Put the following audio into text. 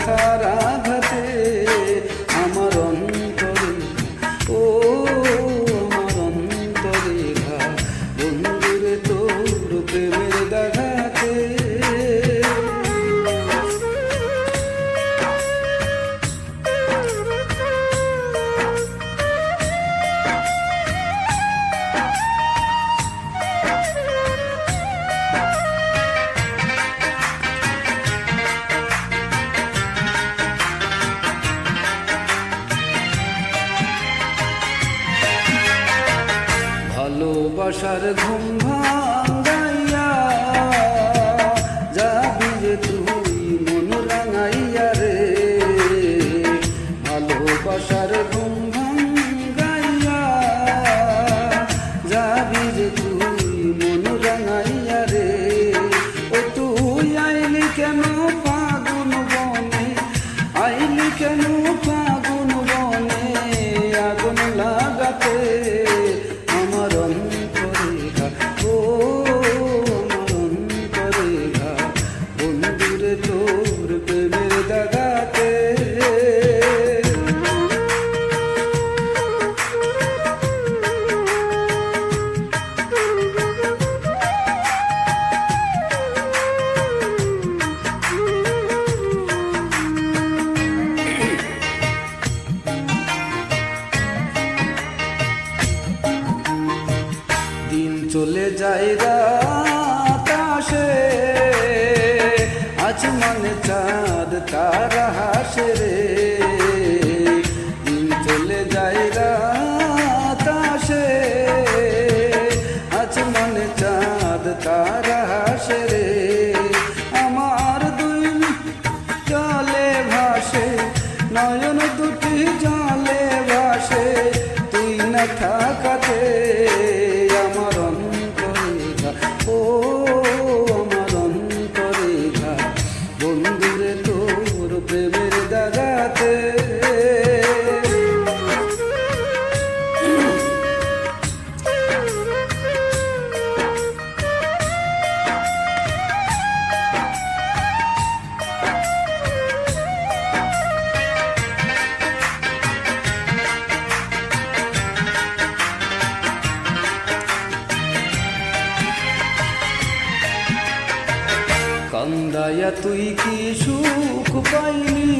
ব্যথার আঘাতে আমার অন্তরে, ও আমার অন্তরে ঘা, বন্ধুরে তোর প্রেমের দাঘাতে। ভালোবাসার ঘুম ভাঙাইয়া যাবি যে তুই মন রাঙাইয়া রে, ভালোবাসার ঘুম ভাঙাইয়া যাবি যে তুই মন রাঙাইয়া রে। ও তুই আইলি কেন ফাগুন বনে, আইলি কেন ফাগুন বনে আগুন লাগাতে আমার অন্তরে ঘা, ও আমার অন্তরে ঘা, বন্ধুরে তোর প্রেমের দাগাতে। দিন চলে যায় রাত আসে, আজ মানে চাঁদ তারা হাসে রে। দিন চলে যায় রাত আসে, আজ মানে চাঁদ তারা হাসে রে। আমার দুই জলে ভাসে, নয়ন দুটি জলে ভাসে, তুই না থাকাতে আমার অন্তরে ঘা, ও আমার অন্তরে ঘা, বন্ধুরে তোর প্রেমের দাগাতে। কান্দায়া তুই কি সুখ পাইলি,